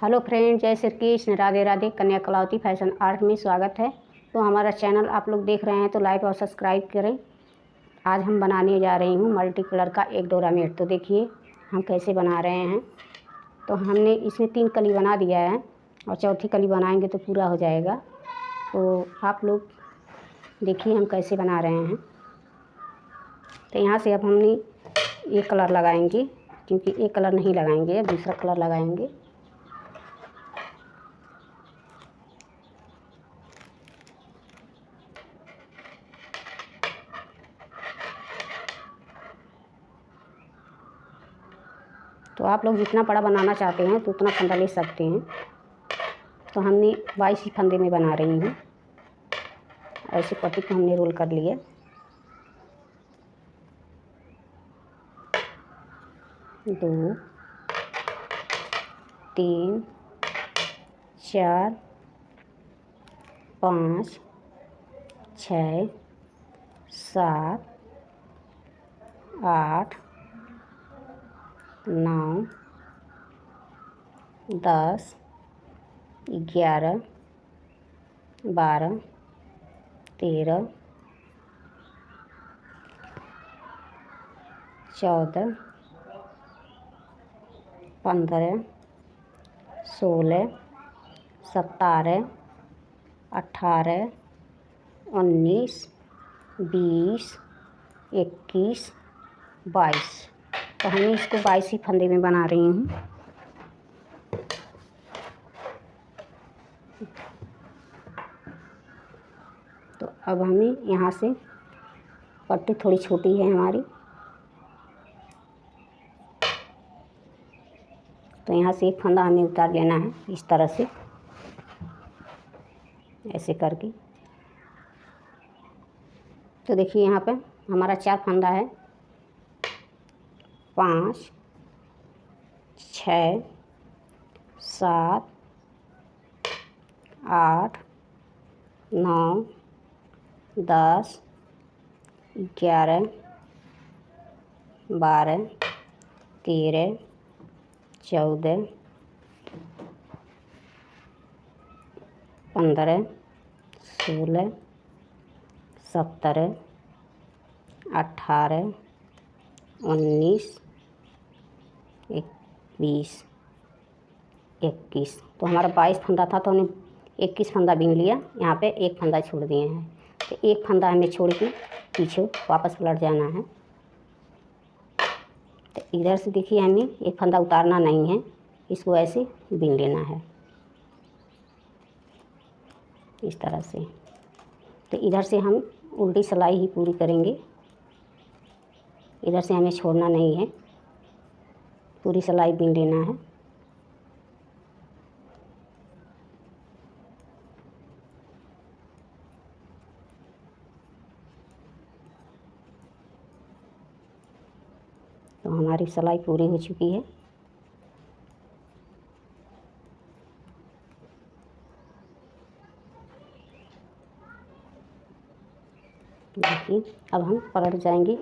Hello friend, जय श्री कृष्ण, राधे राधे। कन्या Kalavati fashion art में स्वागत है। तो हमारा चैनल आप लोग देख रहे हैं तो लाइक और सब्सक्राइब करें। आज हम बनाने जा रही हूँ मल्टी कलर का एक डोरामेट। तो देखिए हम कैसे बना रहे हैं। तो हमने इसमें 3 कली बना दिया है और चौथी कली बनाएंगे तो पूरा हो जाएगा। तो आप लोग देखिए हम कैसे बना रहे हैं। तो यहाँ से अब हमने एक कलर लगाएंगे, क्योंकि एक कलर नहीं लगाएंगे, अब दूसरा कलर लगाएंगे। तो आप लोग जितना बड़ा बनाना चाहते हैं तो उतना फंदा ले सकते हैं। तो हमने 22 फंदे में बना रही हूँ। ऐसे पट्टी को हमने रोल कर लिया। दो, 3, 4, 5, 6, 7, 8, 9, 10, 11, 12, 13, 14, 15, 16, 17, 18, 19, 20, 21, 22। तो हमने इसको 22 ही फंदे में बना रही हूँ। तो अब हमें यहाँ से पट्टी थोड़ी छोटी है हमारी, तो यहाँ से एक फंदा हमें उतार लेना है इस तरह से, ऐसे करके। तो देखिए यहाँ पे हमारा 4 फंदा है। 5, 6, 7, 8, 9, 10, 11, 12, 13, 14, 15, 16, 17, 18, 19, 20, 21। तो हमारा 22 फंदा था तो हमने 21 फंदा बीन लिया। यहाँ पे एक फंदा छोड़ दिए हैं। तो एक फंदा हमें छोड़ के पीछे वापस पलट जाना है। तो इधर से देखिए हमें एक फंदा उतारना नहीं है, इसको ऐसे बीन लेना है इस तरह से। तो इधर से हम उल्टी सिलाई ही पूरी करेंगे, इधर से हमें छोड़ना नहीं है, पूरी सिलाई बीन लेना है। तो हमारी सिलाई पूरी हो चुकी है। देखिए अब हम पलट जाएंगे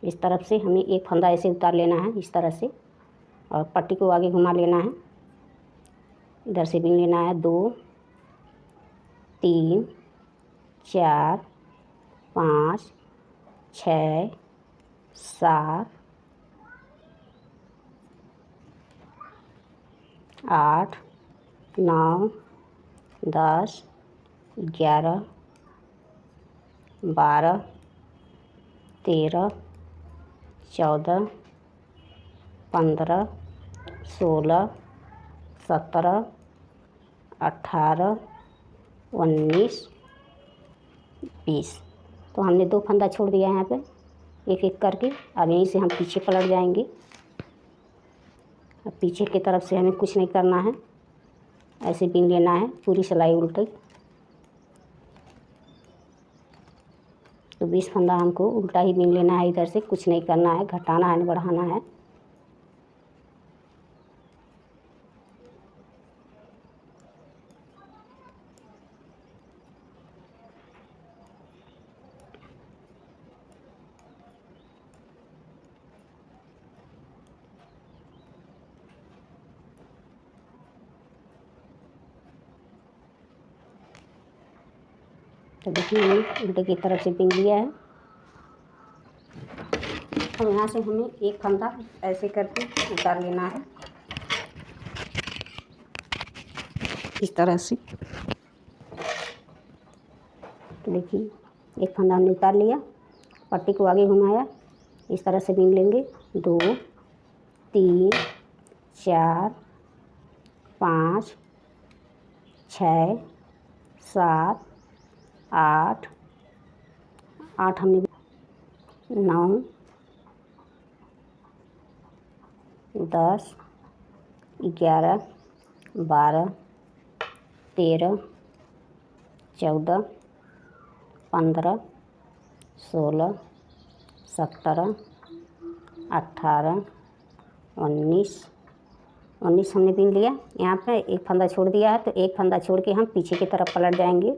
इस तरफ से हमें एक फंदा ऐसे उतार लेना है इस तरह से, और पट्टी को आगे घुमा लेना है। इधर से बीन लेना है 2, 3, 4, 5, 6, 7, 8, 9, 10, 11, 12, 13, 14, 15, 16, 17, 18, 19, 20। तो हमने 2 फंदा छोड़ दिया है यहाँ पे, एक एक करके। अब यहीं से हम पीछे पलट जाएंगे। अब पीछे की तरफ से हमें कुछ नहीं करना है, ऐसे बीन लेना है पूरी सिलाई उल्टी। तो 20 फंदा हमको उल्टा ही बीन लेना है, इधर से कुछ नहीं करना है, घटाना है, बढ़ाना है। तो देखिए हमने उल्टे की तरफ से बीन लिया है। अब यहाँ से हमें एक फंदा ऐसे करके उतार लेना है, इस तरह से। तो देखिए एक फंदा हमने उतार लिया, पट्टी को आगे घुमाया, इस तरह से बीन लेंगे। 2 3 4 5 6 7 8 हमने 9 10 11 12 13 14 15 16 17 18 19 हमने बीन लिया। यहाँ पे एक फंदा छोड़ दिया है, तो एक फंदा छोड़ के हम पीछे की तरफ पलट जाएंगे।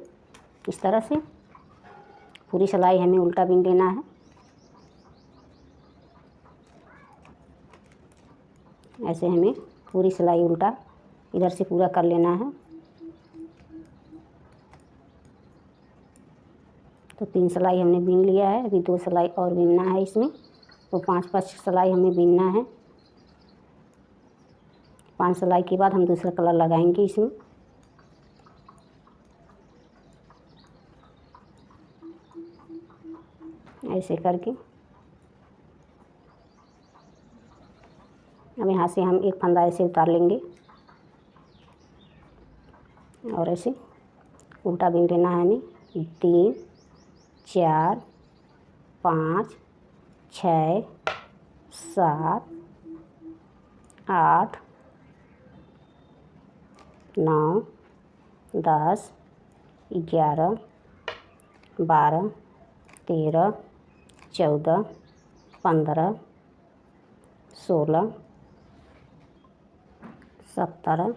इस तरह से पूरी सिलाई हमें उल्टा बीन लेना है। ऐसे हमें पूरी सिलाई उल्टा इधर से पूरा कर लेना है। तो 3 सिलाई हमने बीन लिया है, अभी 2 सिलाई और बीनना है इसमें। तो 5 सिलाई हमें बीनना है। 5 सिलाई के बाद हम दूसरा कलर लगाएंगे इसमें। ऐसे करके अब यहाँ से हम एक फंदा ऐसे उतार लेंगे और ऐसे उल्टा बीन लेना है हमें। 3 4 5 6 7 8 9 10 11 12 13 14 15 16 17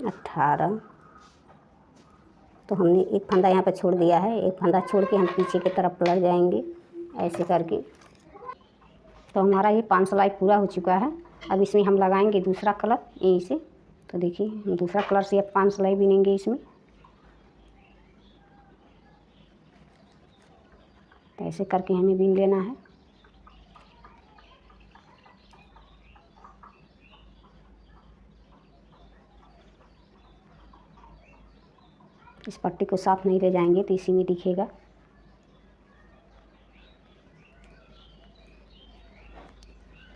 18। तो हमने एक फंदा यहाँ पर छोड़ दिया है, एक फंदा छोड़ के हम पीछे की तरफ पलट जाएंगे ऐसे करके। तो हमारा ये 5 सिलाई पूरा हो चुका है। अब इसमें हम लगाएंगे दूसरा कलर यहीं से। तो देखिए हम दूसरा कलर से अब 5 सिलाई बीनेंगे इसमें। तो ऐसे करके हमें बीन लेना है। इस पट्टी को साफ नहीं ले जाएंगे तो इसी में दिखेगा।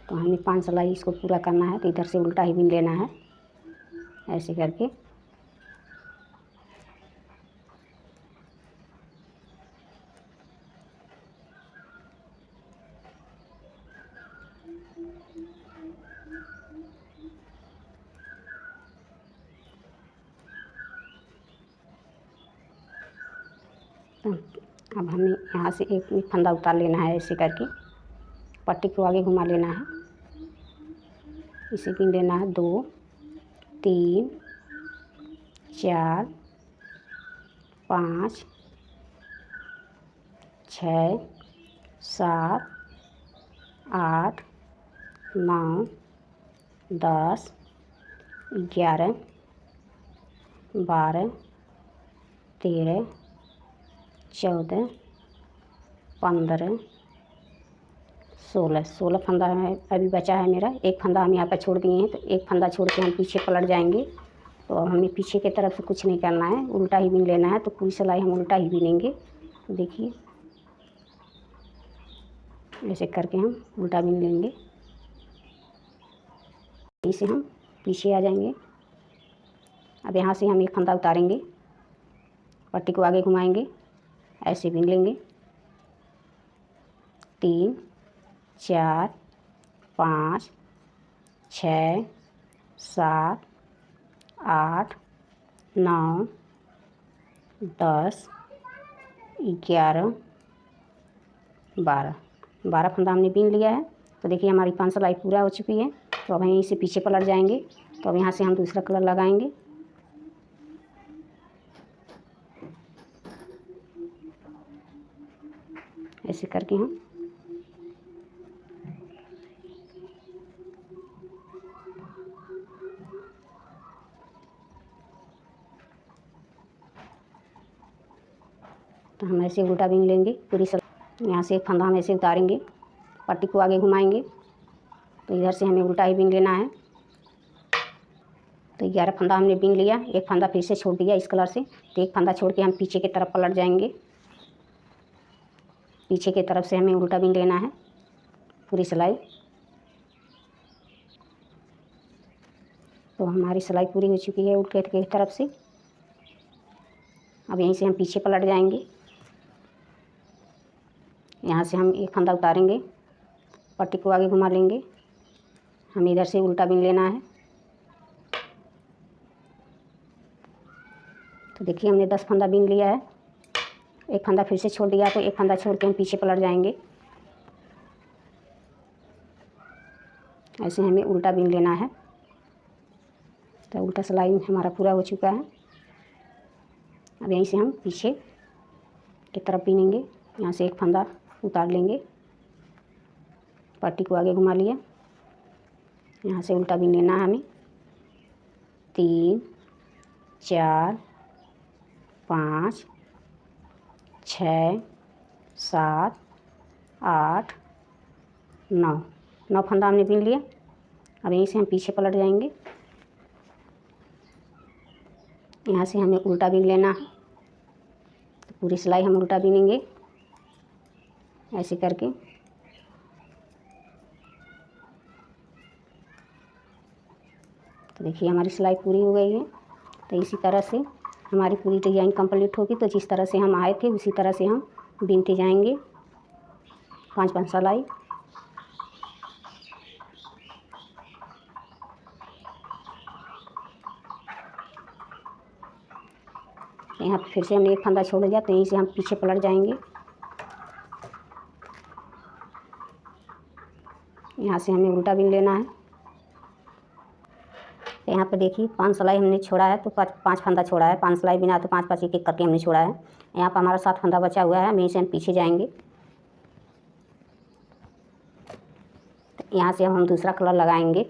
तो हमें 5 सिलाई इसको पूरा करना है, तो इधर से उल्टा ही बीन लेना है ऐसे करके। अब हमें यहाँ से एक फंदा उतार लेना है ऐसे करके, पट्टी को आगे घुमा लेना है, इसे बीन लेना है। 2 3 4 5 6 7 8 9 10 11 12 13 14 15 16 फंदा है अभी बचा है मेरा। एक फंदा हम यहाँ पर छोड़ दिए हैं, तो एक फंदा छोड़ के हम पीछे पलट जाएंगे। तो अब हमें पीछे की तरफ से कुछ नहीं करना है, उल्टा ही बीन लेना है। तो पूरी सिलाई हम उल्टा ही बीनेंगे। देखिए ऐसे करके हम उल्टा बीन लेंगे। इसे हम पीछे आ जाएंगे। अब यहाँ से हम एक फंदा उतारेंगे, पट्टी को आगे घुमाएंगे, ऐसे बीन लेंगे। 3 4 5 6 7 8 9 10 11 12 फंदा हमने बीन लिया है। तो देखिए हमारी 5 सिलाई पूरा हो चुकी है। तो अब यहीं से पीछे पलट जाएंगे। तो अब यहाँ से हम दूसरा कलर लगाएंगे। ऐसे करके हम तो हम ऐसे उल्टा बीन लेंगे पूरी सलाई। यहाँ से एक फंदा हम ऐसे उतारेंगे, पट्टी को आगे घुमाएंगे, तो इधर से हमें उल्टा ही बीन लेना है। तो 11 फंदा हमने बीन लिया, एक फंदा फिर से छोड़ दिया इस कलर से, तो एक फंदा छोड़ के हम पीछे की तरफ पलट जाएंगे। पीछे की तरफ से हमें उल्टा बीन लेना है पूरी सिलाई। तो हमारी सिलाई पूरी हो चुकी है उल्टे की तरफ से। अब यहीं से हम पीछे पलट जाएंगे। यहाँ से हम एक फंदा उतारेंगे, पट्टी को आगे घुमा लेंगे, हमें इधर से उल्टा बीन लेना है। तो देखिए हमने 10 फंदा बीन लिया है, एक फंदा फिर से छोड़ दिया, तो एक फंदा छोड़ के हम पीछे पलट जाएंगे। ऐसे हमें उल्टा बीन लेना है। तो उल्टा सिलाई हमारा पूरा हो चुका है। अब यहीं से हम पीछे की तरफ बीनेंगे। यहाँ से एक फंदा उतार लेंगे, पट्टी को आगे घुमा लिया, यहाँ से उल्टा बीन लेना है हमें। 3 4 5 6 7 8 9 फंदा हमने बीन लिया। अब यहीं से हम पीछे पलट जाएंगे। यहाँ से हमें उल्टा बीन लेना है। तो पूरी सिलाई हम उल्टा बीनेंगे ऐसे करके। तो देखिए हमारी सिलाई पूरी हो गई है। तो इसी तरह से हमारी पूरी डिजाइन कंप्लीट होगी। तो जिस तरह से हम आए थे उसी तरह से हम बीनते जाएंगे 5-5 सिलाई। यहाँ फिर से हमने एक फंदा छोड़ दिया, तो यहीं से हम पीछे पलट जाएंगे। यहाँ से हमें उल्टा बीन लेना है। तो यहाँ पे देखिए 5 सिलाई हमने छोड़ा है, तो 5 फंदा छोड़ा है, 5 सिलाई बिना, तो 5-5 एक एक करके हमने छोड़ा है। यहाँ पर हमारा 7 फंदा बचा हुआ है, हम यहीं से हम पीछे जाएंगे। तो यहाँ से हम दूसरा कलर लगाएंगे,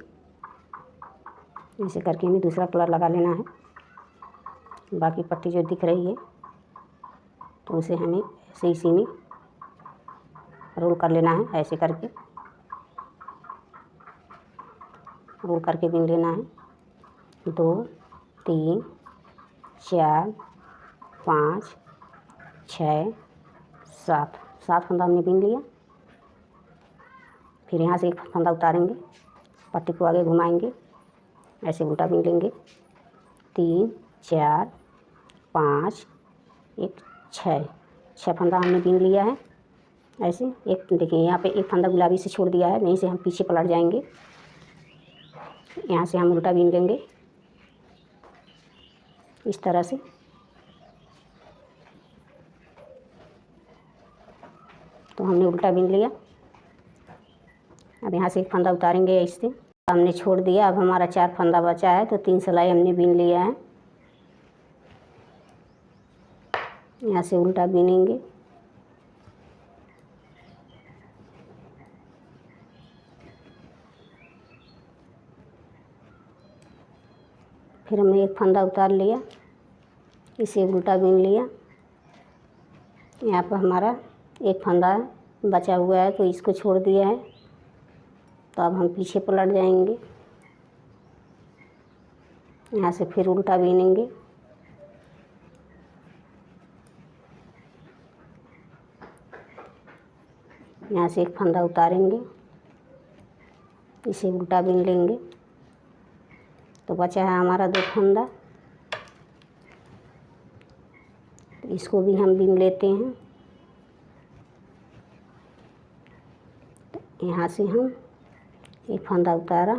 ऐसे करके हमें दूसरा कलर लगा लेना है। बाकी पट्टी जो दिख रही है तो उसे हमें ऐसे इसी में रोल कर लेना है। ऐसे करके रोल करके बीन लेना है। 2 3 4 5 6 7 फंदा हमने बीन लिया। फिर यहाँ से एक फंदा उतारेंगे, पट्टी को आगे घुमाएंगे, ऐसे उल्टा बीन लेंगे। 3 4 5 1 6 फंदा हमने बीन लिया है। ऐसे एक देखिए यहाँ पे एक फंदा गुलाबी से छोड़ दिया है, यहीं से हम पीछे पलट जाएंगे। यहाँ से हम उल्टा बीन लेंगे इस तरह से। तो हमने उल्टा बीन लिया। अब यहाँ से एक फंदा उतारेंगे, इससे हमने छोड़ दिया। अब हमारा 4 फंदा बचा है, तो 3 सिलाई हमने बीन लिया है। यहाँ से उल्टा बीनेंगे। फिर हमने एक फंदा उतार लिया, इसे उल्टा बीन लिया। यहाँ पर हमारा एक फंदा बचा हुआ है, तो इसको छोड़ दिया है। तो अब हम पीछे पलट जाएंगे। यहाँ से फिर उल्टा बीनेंगे। यहाँ से एक फंदा उतारेंगे, इसे उल्टा बीन लेंगे। तो बचा है हमारा 2 फंदा, तो इसको भी हम बीन लेते हैं। तो यहाँ से हम एक फंदा उतारा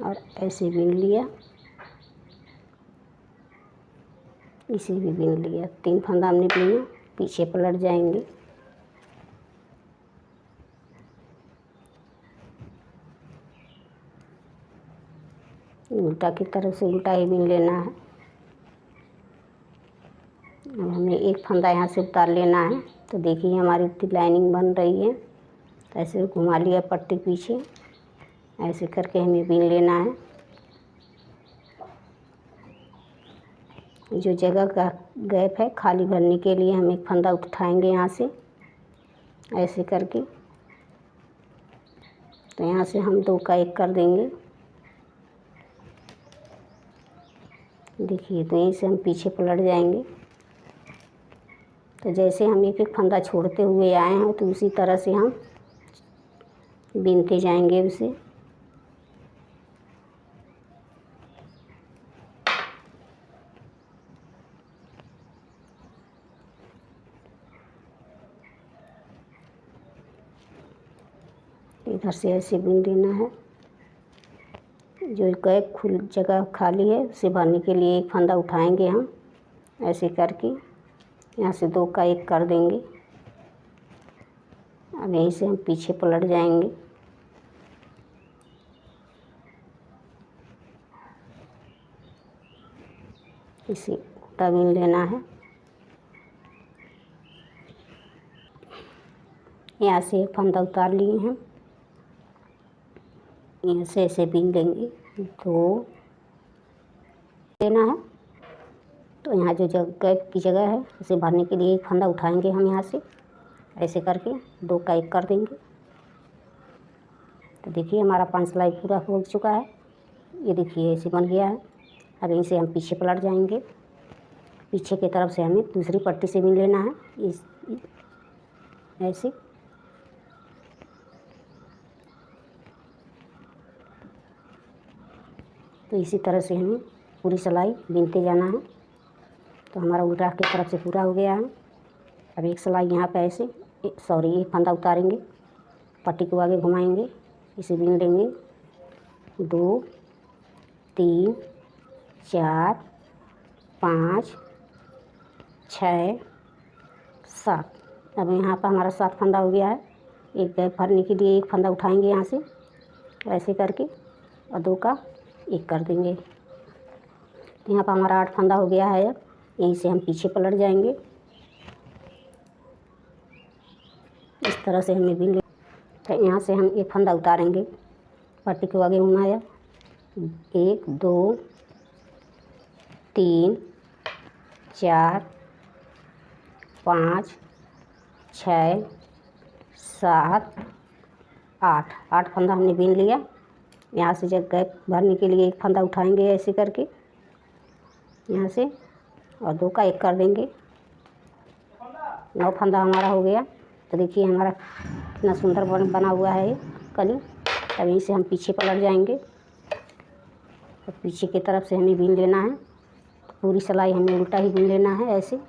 और ऐसे बीन लिया, इसे भी बीन लिया। 3 फंदा हमने बीना, पीछे पलट जाएंगे। उल्टा की तरफ से उल्टा ही बीन लेना है। अब हमें एक फंदा यहाँ से उतार लेना है। तो देखिए हमारी इतनी लाइनिंग बन रही है। तो ऐसे घुमा लिया पट्टी पीछे, ऐसे करके हमें बीन लेना है। जो जगह का गैप है खाली भरने के लिए हम एक फंदा उठाएंगे यहाँ से ऐसे करके। तो यहाँ से हम 2 का 1 कर देंगे। देखिए, तो यहीं से हम पीछे पलट जाएंगे। तो जैसे हम एक एक फंदा छोड़ते हुए आए हैं तो उसी तरह से हम बीनते जाएंगे उसे। इधर से ऐसे बीन देना है। जो गैप खुल जगह खाली है उसे भरने के लिए एक फंदा उठाएंगे हम ऐसे करके। यहाँ से 2 का 1 कर देंगे। अब यहीं से हम पीछे पलट जाएंगे। इसे उल्टा बीन लेना है। यहाँ से एक फंदा उतार लिए हैं, यहाँ से ऐसे बीन लेंगे। 2 लेना है। तो यहाँ जो गैप की जगह है उसे भरने के लिए एक फंदा उठाएंगे हम यहाँ से ऐसे करके 2 का 1 कर देंगे। तो देखिए हमारा 5 सिलाई पूरा हो चुका है। ये देखिए ऐसे बन गया है। अब यहीं से हम पीछे पलट जाएंगे। पीछे की तरफ से हमें दूसरी पट्टी से बीन लेना है इस ऐसे। तो इसी तरह से हमें पूरी सिलाई बीनते जाना है। तो हमारा उल्टा की तरफ से पूरा हो गया है। अब एक सिलाई यहाँ पे ऐसे एक फंदा उतारेंगे, पट्टी को आगे घुमाएंगे, इसे बीन लेंगे। 2 3 4 5 6 7। अब यहाँ पर हमारा 7 फंदा हो गया है। एक गैप भरने के लिए एक फंदा उठाएंगे यहाँ से ऐसे करके और 2 का 1 कर देंगे। यहाँ पर हमारा 8 फंदा हो गया है। अब यहीं से हम पीछे पलट जाएंगे। इस तरह से हमें बीन। तो यहाँ से हम एक फंदा उतारेंगे, पट्टी को आगे घुमाया। 1 2 3 4 5 6 7 8 फंदा हमने बीन लिया। यहाँ से जब गैप भरने के लिए एक फंदा उठाएंगे ऐसे करके यहाँ से और 2 का 1 कर देंगे। 9 फंदा हमारा हो गया। तो देखिए हमारा कितना सुंदर बना हुआ है ये कली। अब यहीं से हम पीछे पलट जाएंगे और पीछे की तरफ से हमें बीन लेना है। तो पूरी सिलाई हमें उल्टा ही बीन लेना है ऐसे।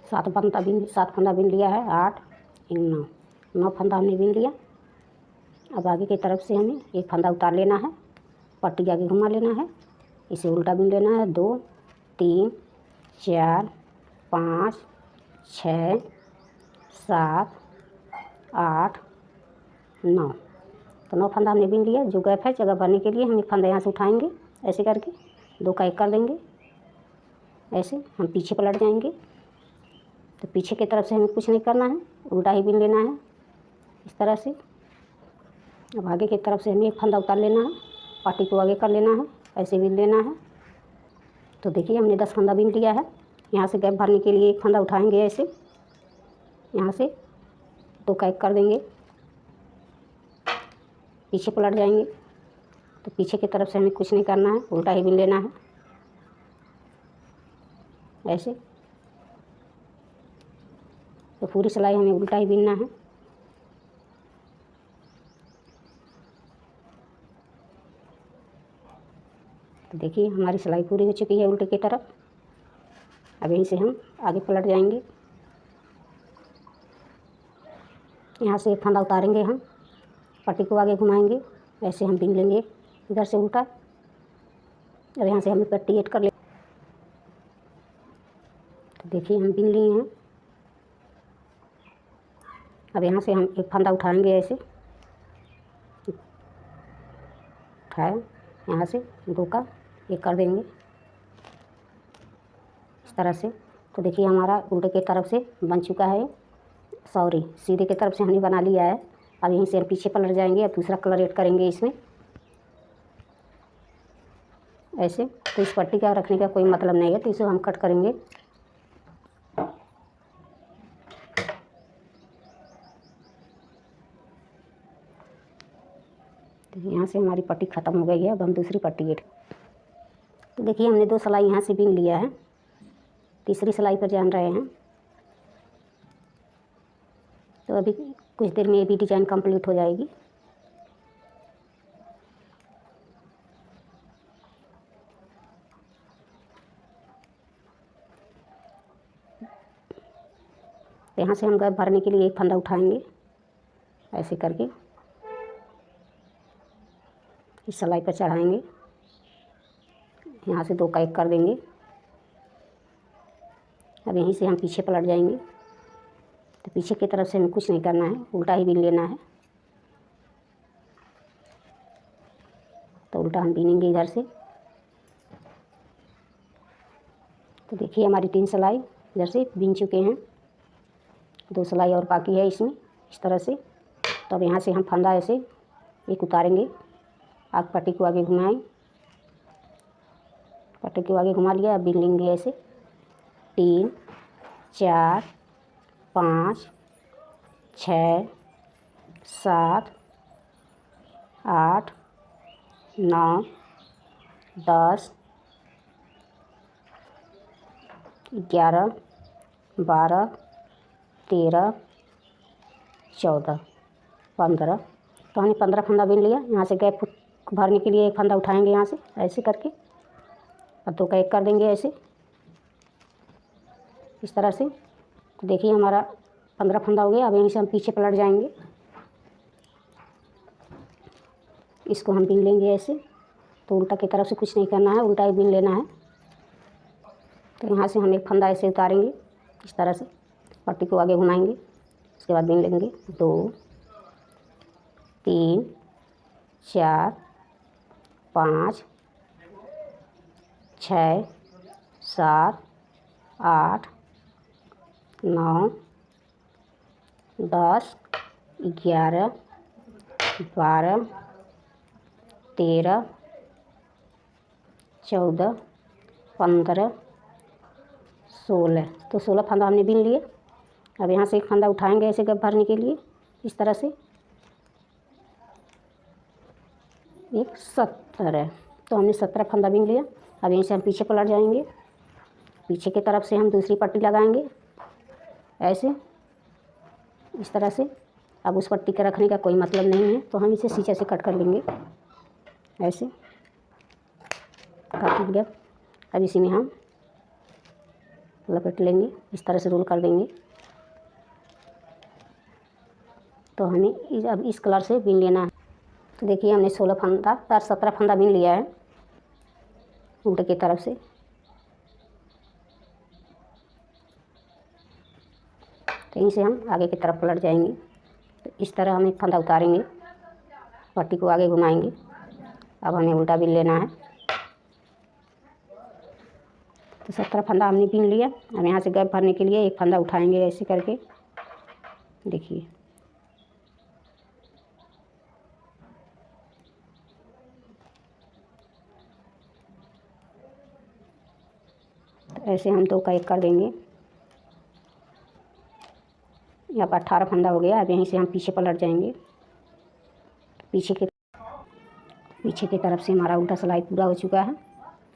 7 फंदा बीन लिया है। 8 9 फंदा हमने बीन लिया। अब आगे की तरफ से हमें एक फंदा उतार लेना है, पट्टी आगे घुमा लेना है, इसे उल्टा बीन लेना है। 2 3 4 5 6 7 8 9। तो 9 फंदा हमने बीन लिया। जो गैप है जगह भरने के लिए हम एक फंदा यहाँ से उठाएंगे ऐसे करके 2 का 1 कर देंगे। ऐसे हम पीछे पलट जाएंगे। तो पीछे की तरफ से हमें कुछ नहीं करना है, उल्टा ही बीन लेना है इस तरह से। अब आगे की तरफ से हमें एक फंदा उतार लेना है, पट्टी को आगे कर लेना है, ऐसे बीन लेना है। तो देखिए हमने 10 फंदा बीन लिया है। यहाँ से गैप भरने के लिए एक फंदा उठाएंगे ऐसे, यहाँ से 2 का 1 कर देंगे, पीछे पलट जाएंगे। तो पीछे की तरफ से हमें कुछ नहीं करना है, उल्टा ही बीन लेना है ऐसे। तो पूरी सिलाई हमें उल्टा ही बीनना है। तो देखिए हमारी सिलाई पूरी हो चुकी है उल्टे की तरफ। अब यहीं से हम आगे पलट जाएंगे। यहाँ से एक फंदा उतारेंगे हम, पट्टी को आगे घुमाएंगे, ऐसे हम बीन लेंगे इधर से उल्टा। और यहाँ से हमें पट्टी ऐड कर ले। तो देखिए हम बीन लिए हैं। अब यहाँ से हम एक फंदा उठाएंगे ऐसे, उठाए यहाँ से 2 का 1 कर देंगे इस तरह से। तो देखिए हमारा उल्टे की तरफ से बन चुका है, सीधे की तरफ से हमने बना लिया है। अब यहीं से हम पीछे पलट जाएंगे और दूसरा कलर ऐड करेंगे इसमें। ऐसे। तो इस पट्टी का रखने का कोई मतलब नहीं है, तो इसे हम कट करेंगे। तो यहाँ से हमारी पट्टी ख़त्म हो गई है। अब हम दूसरी पट्टी गेट। तो देखिए हमने 2 सिलाई यहाँ से बीन लिया है, तीसरी सिलाई पर जान रहे हैं। तो अभी कुछ देर में ये भी डिज़ाइन कंप्लीट हो जाएगी। यहाँ से हम गैप भरने के लिए एक फंदा उठाएंगे, ऐसे करके इस सिलाई पर चढ़ाएंगे। यहाँ से 2 का 1 कर देंगे। अब यहीं से हम पीछे पलट जाएंगे। तो पीछे की तरफ से हमें कुछ नहीं करना है, उल्टा ही बीन लेना है। तो उल्टा हम बीनेंगे इधर से। तो देखिए हमारी 3 सिलाई इधर से बीन चुके हैं, 2 सिलाई और बाकी है इसमें, इस तरह से। तो अब यहाँ से हम फंदा ऐसे एक उतारेंगे, आग पट्टी को आगे घुमाएं, पट्टी को आगे घुमा लिया। अब बीन लेंगे ऐसे 3 4 5 6 7 8 9 10 11 12 13 14 15। तो हमने 15 फंदा बीन लिया। यहाँ से गैप भरने के लिए एक फंदा उठाएंगे यहाँ से ऐसे करके, और 2 का 1 कर देंगे ऐसे, इस तरह से। तो देखिए हमारा 15 फंदा हो गया। अब यहीं से हम पीछे पलट जाएंगे, इसको हम बीन लेंगे ऐसे। तो उल्टा की तरफ से कुछ नहीं करना है, उल्टा ही बीन लेना है। तो यहाँ से हम एक फंदा ऐसे उतारेंगे इस तरह से, पट्टी को आगे घुमाएंगे, उसके बाद बीन लेंगे 2 3 4 5 6 7 8 9 10 11 12 13 14 15 16। तो 16 फंदा हमने बीन लिए। अब यहाँ से एक फंदा उठाएंगे ऐसे गैप भरने के लिए, इस तरह से। एक 17। तो हमने 17 फंदा बीन लिया। अब यहीं से हम पीछे पलट जाएंगे, पीछे की तरफ से हम दूसरी पट्टी लगाएंगे ऐसे, इस तरह से। अब उस पट्टी का रखने का कोई मतलब नहीं है, तो हम इसे सीचे से कट कर लेंगे ऐसे, काट लिया। अब इसी में हम लपेट लेंगे, इस तरह से रोल कर देंगे। तो हमें अब इस कलर से बीन लेना है। तो देखिए हमने 17 फंदा बीन लिया है उल्टे की तरफ से। तो यहीं से हम आगे की तरफ पलट जाएंगे। तो इस तरह हम एक फंदा उतारेंगे, पट्टी को आगे घुमाएंगे। अब हमें उल्टा बीन लेना है। तो 17 फंदा हमने बीन लिया। अब यहाँ से गैप भरने के लिए एक फंदा उठाएंगे ऐसे करके, देखिए। तो ऐसे हम 2 का 1 कर देंगे। यहाँ पर 18 फंदा हो गया। अब यहीं से हम पीछे पलट जाएंगे, पीछे की तरफ से हमारा उल्टा सिलाई पूरा हो चुका है।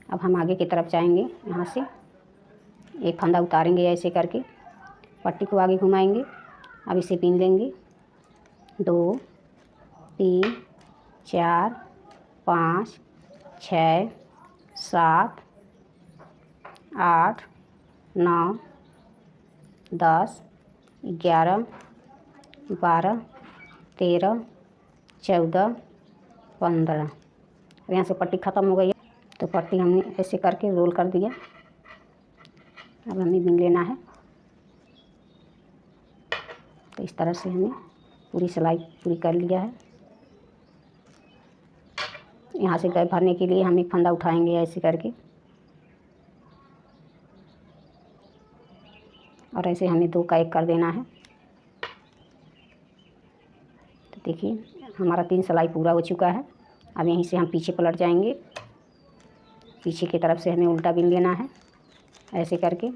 अब हम आगे की तरफ जाएंगे, यहाँ से एक फंदा उतारेंगे ऐसे करके, पट्टी को आगे घुमाएंगे। अब इसे बीन लेंगे 2 3 4 5 6 7 8 9 10 11 12 13 14 15। यहाँ से पट्टी ख़त्म हो गई है। तो पट्टी हमने ऐसे करके रोल कर दिया। अब हमें बीन लेना है। तो इस तरह से हमने पूरी सिलाई पूरी कर लिया है। यहाँ से गैप भरने के लिए हम एक फंदा उठाएंगे ऐसे करके, और ऐसे हमें 2 का 1 कर देना है। तो देखिए हमारा 3 सिलाई पूरा हो चुका है। अब यहीं से हम पीछे पलट जाएंगे, पीछे की तरफ से हमें उल्टा बिन लेना है ऐसे करके।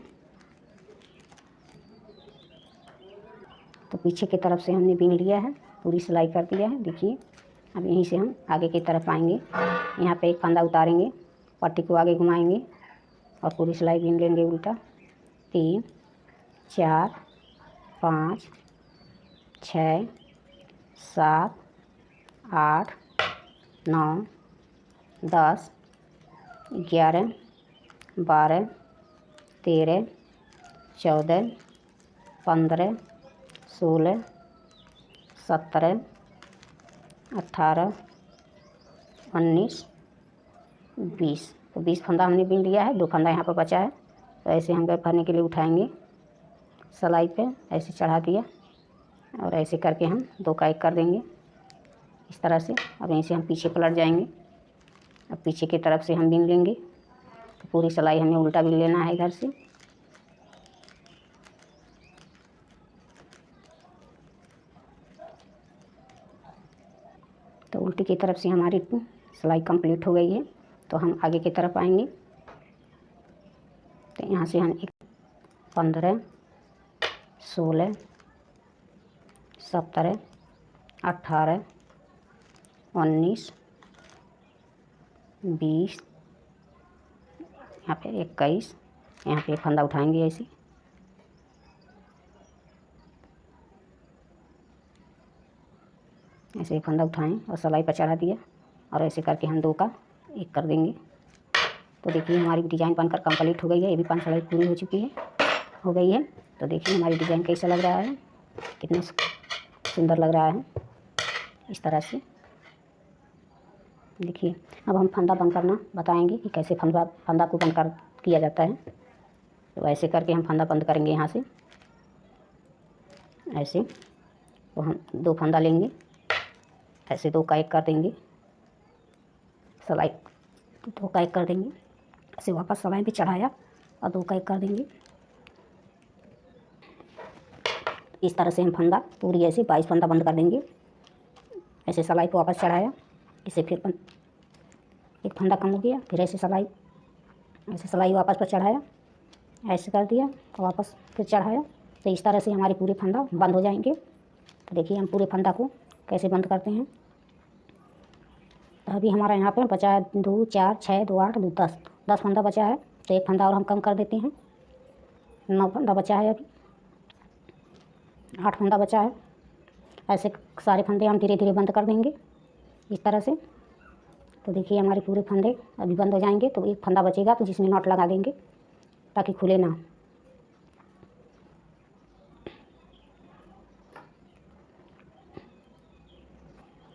तो पीछे की तरफ से हमने बिन लिया है, पूरी सिलाई कर दिया है। देखिए अब यहीं से हम आगे की तरफ आएंगे, यहाँ पे एक फंदा उतारेंगे, पट्टी को आगे घुमाएंगे और पूरी सिलाई बिन लेंगे उल्टा। 3 4 5 6 7 8 9 10 11 12 13 14 15 16 17 18 19 20। तो 20 फंदा हमने बिन लिया है, 2 फंदा यहाँ पर बचा है। तो ऐसे हम गैप भरने के लिए उठाएंगे, सिलाई पे ऐसे चढ़ा दिया और ऐसे करके हम 2 का 1 कर देंगे इस तरह से। अब यहीं से हम पीछे पलट जाएंगे, अब पीछे की तरफ से हम बिन लेंगे। तो पूरी सिलाई हमें उल्टा बिन लेना है इधर से। तो उल्टी की तरफ से हमारी सिलाई कंप्लीट हो गई है। तो हम आगे की तरफ आएंगे, तो यहाँ से हम 15 16 17 18 19 20, यहाँ पे 21, यहाँ पे फंदा उठाएंगे ऐसे। ऐसे एक फंदा उठाएं और सिलाई पर चढ़ा दिया और ऐसे करके हम 2 का 1 कर देंगे। तो देखिए हमारी डिज़ाइन बनकर कंप्लीट हो गई है। ये भी 5 सिलाई पूरी हो चुकी है, हो गई है। तो देखिए हमारी डिज़ाइन कैसा लग रहा है, कितना सुंदर लग रहा है इस तरह से। देखिए अब हम फंदा बंद करना बताएंगे कि कैसे फंदा को बंद कर किया जाता है। तो ऐसे करके हम फंदा बंद करेंगे यहाँ से ऐसे। तो हम 2 फंदा लेंगे, ऐसे 2 का 1 कर देंगे, सिलाई 2 का 1 कर देंगे, ऐसे वापस सिलाई पे चढ़ाया और 2 का 1 कर देंगे। इस तरह से हम फंदा पूरी ऐसे 22 फंदा बंद कर देंगे। ऐसे सिलाई को वापस चढ़ाया, इसे फिर एक फंदा कम हो गया, फिर ऐसे सिलाई वापस पर चढ़ाया, ऐसे कर दिया और वापस फिर चढ़ाया। तो इस तरह से हमारे पूरे फंदा बंद हो जाएंगे। तो देखिए हम पूरे फंदा को कैसे बंद करते हैं। तो अभी हमारा यहाँ पर बचा है 2 4 6 2 8 2 10 फंदा बचा है। तो एक फंदा और हम कम कर देते हैं, 9 फंदा बचा है, अभी 8 फंदा बचा है। ऐसे सारे फंदे हम धीरे धीरे बंद कर देंगे इस तरह से। तो देखिए हमारे पूरे फंदे अभी बंद हो जाएंगे। तो एक फंदा बचेगा तो जिसमें नॉट लगा देंगे ताकि खुले ना।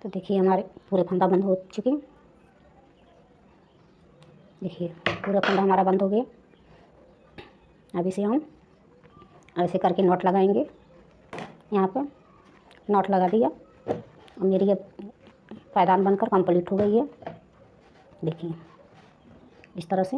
तो देखिए हमारे पूरे फंदा बंद हो चुके हैं। देखिए पूरा फंदा हमारा बंद हो गया। अब इसे हम ऐसे करके नॉट लगाएंगे, यहाँ पर नॉट लगा दिया और मेरी ये पायदान बनकर कंप्लीट हो गई है। देखिए इस तरह से।